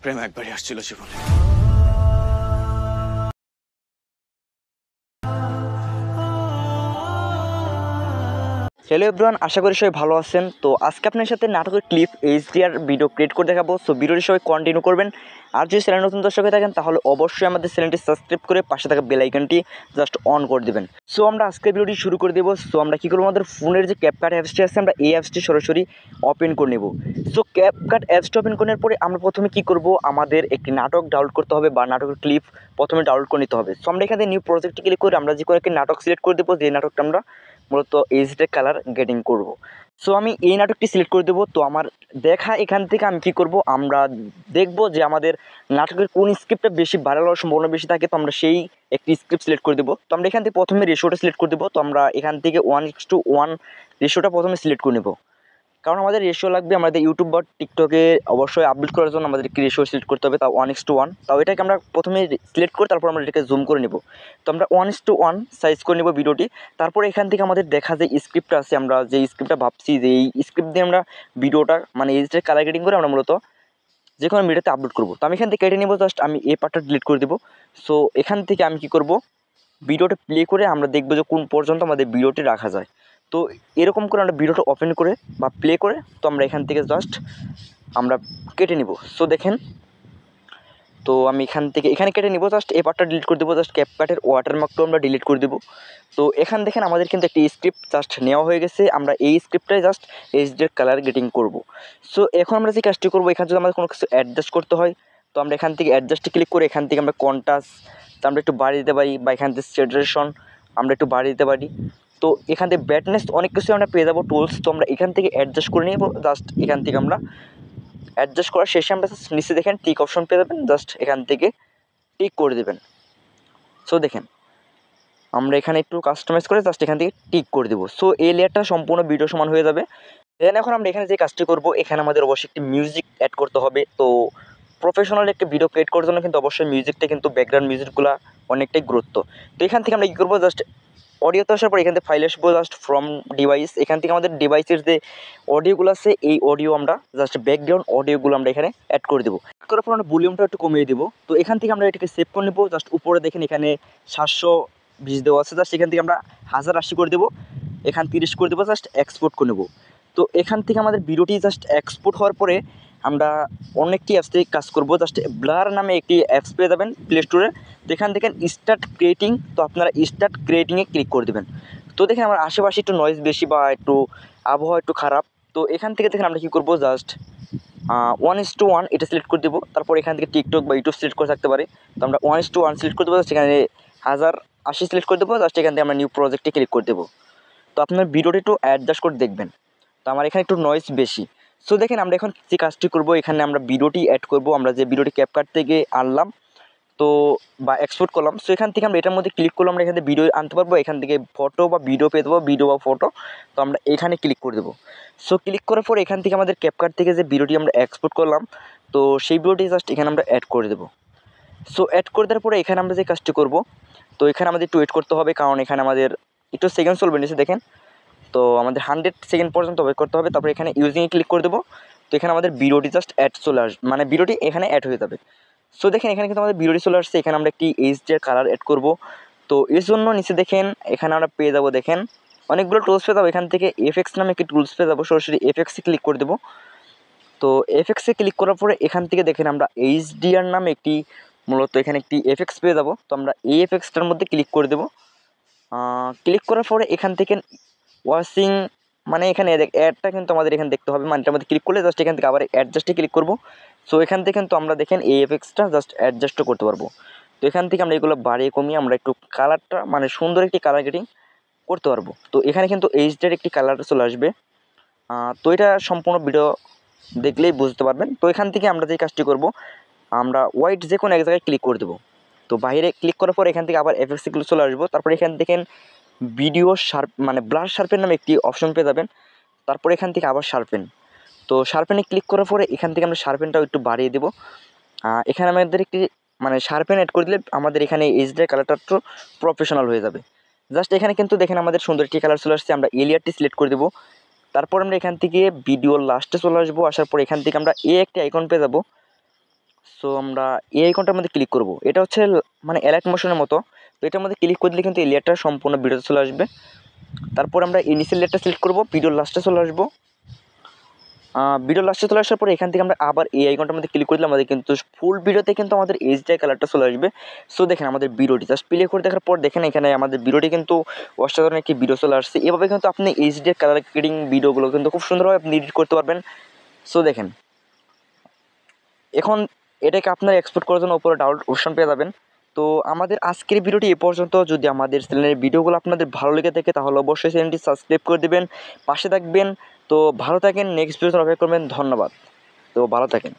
প্রেম একবারই আসছিল জীবনে। হ্যালো এভরিওয়ান, আশা করি সবাই ভালো আছেন। তো আজকে আপনার সাথে নাটকের ক্লিপ এইচডিআর ভিডিও ক্রিয়েট করে দেখাবো। সো ভিডিওটি সবাই কন্টিনিউ করবেন। আর যদি চ্যানেল নতুন দর্শক হয়ে থাকেন তাহলে অবশ্যই আমাদের চ্যানেলটি সাবস্ক্রাইব করে পাশে থাকা বেল আইকনটি জাস্ট অন করে দেবেন। সো আমরা আজকের ভিডিওটি শুরু করে দেবো। সো আমরা কী করবো, আমাদের ফোনের যে ক্যাপকাট অ্যাপসটি আছে আমরা এই অ্যাপসটি সরাসরি ওপেন করে নেব। সো ক্যাপকাট অ্যাপসটি ওপেন করার পরে আমরা প্রথমে কী করবো, আমাদের একটি নাটক ডাউনলোড করতে হবে বা নাটকের ক্লিপ প্রথমে ডাউনলোড করে নিতে হবে। সো আমরা এখানে নিউ প্রজেক্টে ক্লিক করে আমরা যে কোনো একটি নাটক সিলেক্ট করে দেবো, যে নাটকটা আমরা মূলত এইচডি কালার গেটিং করব। সো আমি এই নাটকটি সিলেক্ট করে দেবো। তো আমার দেখা এখান থেকে আমি কী করব, আমরা দেখব যে আমাদের নাটকের কোন স্ক্রিপ্টটা বেশি ভাইরাল হওয়ার সম্ভাবনা বেশি থাকে। তো আমরা সেই একটি স্ক্রিপ্ট সিলেক্ট করে দেবো। তো আমরা এখান থেকে প্রথমে রেশিওটা সিলেক্ট করে দেবো। তো আমরা এখান থেকে 1:1 রেশিওটা প্রথমে সিলেক্ট করে নেব, কারণ আমাদের রেশিও লাগবে আমাদের ইউটিউব বা টিকটকে অবশ্যই আপলোড করার জন্য আমাদের একটি রেশিও সিলেক্ট করতে হবে, তাও 1:1। তাও এটাকে আমরা প্রথমে সিলেক্ট করে তারপর আমরা এটাকে জুম করে নেব। তো আমরা 1:1 সাইজ করে নেব ভিডিওটি। তারপরে এখান থেকে আমাদের দেখা যে স্ক্রিপ্টটা আছে, আমরা যে স্ক্রিপ্টটা ভাবছি যে এই স্ক্রিপ্ট দিয়ে আমরা ভিডিওটা মানে এইচডি কালার গ্রেডিং করে আমরা মূলত যে কোনো ভিডিওতে আপলোড করবো। তো আমি এখান থেকে কেটে নেব, জাস্ট আমি এই পার্টটা ডিলিট করে দেবো। সো এখান থেকে আমি কী করব, ভিডিওটা প্লে করে আমরা দেখবো যে কোন পর্যন্ত আমাদের ভিডিওটি রাখা যায়। তো এরকম করে আমরা ভিডিওটা ওপেন করে বা প্লে করে তো আমরা এখান থেকে জাস্ট আমরা কেটে নিব। সো দেখেন, তো আমি এখানে কেটে নিব, জাস্ট এই পার্টটা ডিলিট করে দেবো। জাস্ট ক্যাপকাটের ওয়াটারমার্কটাও আমরা ডিলিট করে দেবো। তো এখান দেখেন আমাদের কিন্তু একটি স্ক্রিপ্ট জাস্ট নেওয়া হয়ে গেছে। আমরা এই স্ক্রিপ্টটাই জাস্ট এইচডির কালার গেটিং করব। সো এখন আমরা যে কাজটি করবো, এখানে যদি আমাদের কোনো কিছু অ্যাডজাস্ট করতে হয় তো আমরা এখান থেকে অ্যাডজাস্টে ক্লিক করে এখান থেকে আমরা কন্ট্রাস্ট আমরা একটু বাড়িয়ে দিতে পারি, বা এখান থেকে স্যাচুরেশন আমরা একটু বাড়িয়ে দিতে পারি। তো এখান থেকে ব্রাইটনেস অনেক কিছু আমরা পেয়ে যাবো টুলস। তো আমরা এখান থেকে অ্যাডজাস্ট করে নিব। জাস্ট এখান থেকে আমরা অ্যাডজাস্ট করার শেষে আমরা নিচে দেখেন টিক অপশন পেয়ে যাবেন, জাস্ট এখান থেকে টিক করে দেবেন। সো দেখেন আমরা এখানে একটু কাস্টমাইজ করে জাস্ট এখান থেকে টিক করে দেবো। সো এই লেয়ারটা সম্পূর্ণ ভিডিও সমান হয়ে যাবে। দেন এখন আমরা এখানে যে কাজটি করবো, এখানে আমাদের অবশ্যই একটি মিউজিক অ্যাড করতে হবে। তো প্রফেশনাল একটি ভিডিও ক্রিয়েট করার জন্য কিন্তু অবশ্যই মিউজিকটা কিন্তু ব্যাকগ্রাউন্ড মিউজিকগুলো অনেকটাই গুরুত্ব। তো এখান থেকে আমরা কী করবো, জাস্ট অডিওতে আসার পর এখান থেকে ফাইলে আসবো, জাস্ট ফ্রম ডিভাইস। এখান থেকে আমাদের ডিভাইসের যে অডিওগুলো আছে এই অডিও আমরা জাস্ট ব্যাকগ্রাউন্ড অডিওগুলো আমরা এখানে অ্যাড করে দেবো। করার পর আমরা ভলিউমটা একটু কমিয়ে দেবো। তো এখান থেকে আমরা এটাকে সেভ করে নেবো। জাস্ট উপরে দেখেন এখানে 720 দেওয়া আছে, জাস্ট এখান থেকে আমরা 1080 করে দেবো, এখান 30 করে দেবো, জাস্ট এক্সপোর্ট করে নেবো। তো এখান থেকে আমাদের ভিডিওটি জাস্ট এক্সপোর্ট হওয়ার পরে আমরা অন্য একটি অ্যাপস থেকে কাজ করবো। জাস্ট ব্লার নামে একটি অ্যাপস পেয়ে যাবেন প্লে স্টোরে। তো এখান থেকে স্টার্ট ক্রিয়েটিং, তো আপনারা স্টার্ট ক্রিয়েটিংয়ে ক্লিক করে দেবেন। তো দেখেন আমার আশেপাশে একটু নয়েজ বেশি বা একটু আবহাওয়া একটু খারাপ। তো এখান থেকে দেখেন আমরা কী করবো, জাস্ট 1:1 এটা সিলেক্ট করে দেবো। তারপর এখান থেকে টিকটক বা ইউটিউব সিলেক্ট করে থাকতে পারে। তো আমরা 1:1 সিলেক্ট করে দেবো, সেখানে 1080 সিলেক্ট করে দেবো। জাস্ট এখান থেকে আমরা নিউ প্রজেক্টে ক্লিক করে দেবো। তো আপনার ভিডিওটি একটু অ্যাডজাস্ট করে দেখবেন। তো আমার এখানে একটু নয়েজ বেশি। সো দেখেন আমরা এখন যে কাজটি করবো, এখানে আমরা ভিডিওটি অ্যাড করবো, আমরা যে ভিডিওটি ক্যাপকাট থেকে আনলাম তো বা এক্সপোর্ট করলাম। সো এখান থেকে আমরা এটার মধ্যে ক্লিক করলাম, আমরা এখান থেকে ভিডিও আনতে পারবো। এখান থেকে ফটো বা ভিডিও পেয়ে দেবো, ভিডিও বা ফটো। তো আমরা এখানে ক্লিক করে দেবো। সো ক্লিক করার পর এখান থেকে আমাদের ক্যাপকাট থেকে যে ভিডিওটি আমরা এক্সপোর্ট করলাম তো সেই ভিডিওটি জাস্ট এখানে আমরা অ্যাড করে দেবো। সো অ্যাড করে দেওয়ার পরে এখানে আমরা যে কাজটি করবো, তো এখানে আমাদের একটু ওয়েট করতে হবে, কারণ এখানে আমাদের একটু সেকেন্ড চলবে নিচে দেখেন। তো আমাদের 100 সেকেন্ড পর্যন্ত ওয়েট করতে হবে। তারপরে এখানে ইউজিংয়ে ক্লিক করে দেবো। তো এখানে আমাদের ভিডিওটি জাস্ট অ্যাড চলে আসবে, মানে ভিডিওটি এখানে অ্যাড হয়ে যাবে। সো দেখেন এখানে কিন্তু আমাদের ভিডিওটি চলে আসছে। এখানে আমরা একটি এইচডিআর কালার অ্যাড করব। তো এর জন্য নিচে দেখেন এখানে আমরা পেয়ে যাবো, দেখেন অনেকগুলো টুলস পেয়ে যাবো। এখান থেকে এফএক্স নামে একটি টুলস পেয়ে যাবো, সরাসরি এফএক্সে ক্লিক করে দেবো। তো এফএক্সে ক্লিক করার পরে এখান থেকে দেখেন আমরা এইচডিআর নামে একটি মূলত এখানে একটি এফএক্স পেয়ে যাবো। তো আমরা এই এফএক্সটার মধ্যে ক্লিক করে দেবো। ক্লিক করার পরে এখান থেকে ওয়াশিং মানে এখানে অ্যাডটা কিন্তু আমাদের এখানে দেখতে হবে, মানে এটার মধ্যে ক্লিক করলে জাস্ট এখান থেকে আবার অ্যাডজাস্টে ক্লিক করবো। সো এখান থেকে কিন্তু আমরা দেখেন এই এফএক্সটা জাস্ট অ্যাডজাস্টও করতে পারবো। তো এখান থেকে আমরা এগুলো বাড়িয়ে কমিয়ে আমরা একটু কালারটা মানে সুন্দর একটি কালার গ্রেডিং করতে পারবো। তো এখানে কিন্তু এইচডির একটি কালার চলে আসবে। তো এটা সম্পূর্ণ ভিডিও দেখলেই বুঝতে পারবেন। তো এখান থেকে আমরা যে কাজটি করব, আমরা হোয়াইট যে কোনো এক জায়গায় ক্লিক করে দেবো। তো বাইরে ক্লিক করার পর এখান থেকে আবার এফএক্সে চলে আসবো। তারপরে এখান দেখেন ভিডিও শার্প মানে ব্লার শার্পেন নামে একটি অপশন পেয়ে যাবেন। তারপরে এখান থেকে আবার শার্পেন। তো শার্পেনে ক্লিক করার পরে এখান থেকে আমরা শার্পেনটাও একটু বাড়িয়ে দেবো। এখানে আমাদের একটি মানে শার্পেন অ্যাড করে দিলে আমাদের এখানে এইচডিআর কালারটা একটু প্রফেশনাল হয়ে যাবে। জাস্ট এখানে কিন্তু দেখেন আমাদের সুন্দর একটি কালার চলে আসছে। আমরা এই লেয়ারটি সিলেক্ট করে দেবো। তারপর আমরা এখান থেকে ভিডিওর লাস্টে চলে আসবো। আসার পর এখান থেকে আমরা একটি আইকন পেয়ে যাবো। সো আমরা এই আইকনটার মধ্যে ক্লিক করব। এটা হচ্ছে মানে অ্যালার্ট মোশনের মতো। তো এটার মধ্যে ক্লিক করে দিলে কিন্তু এই লেয়ারটা সম্পূর্ণ ভিডিওতে চলে আসবে। তারপর আমরা ইনিশিয়াল লেয়ারটা সিলেক্ট করব, ভিডিওর লাস্টে চলে আসবো। ভিডিও লাস্টে চলে আসার পরে এখান থেকে আমরা আবার এই আইকনটার মধ্যে ক্লিক করে দিলে আমাদের কিন্তু ফুল ভিডিওতে কিন্তু আমাদের এইচডিআর কালারটা চলে আসবে। সো দেখেন আমাদের ভিডিওটি জাস্ট প্লে করে দেখার পর দেখেন এখানে আমাদের ভিডিওটি কিন্তু অসাধারণ একটি ভিডিও চলে আসছে। এভাবে কিন্তু আপনি এইচডিআর কালার গ্রেডিং ভিডিওগুলো কিন্তু খুব সুন্দরভাবে আপনি এডিট করতে পারবেন। সো দেখেন এখন এটাকে আপনার এক্সপোর্ট করার জন্য উপরে ডাউনলোড অপশন পেয়ে যাবেন। তো আমাদের আজকের ভিডিওটি এ পর্যন্ত। যদি আমাদের চ্যানেলের ভিডিওগুলো আপনাদের ভালো লেগে থাকে তাহলে অবশ্যই চ্যানেলটি সাবস্ক্রাইব করে দেবেন, পাশে থাকবেন। তো ভালো থাকেন, নেক্সট ভিডিওতে অপেক্ষা করবেন। ধন্যবাদ। তো ভালো থাকেন।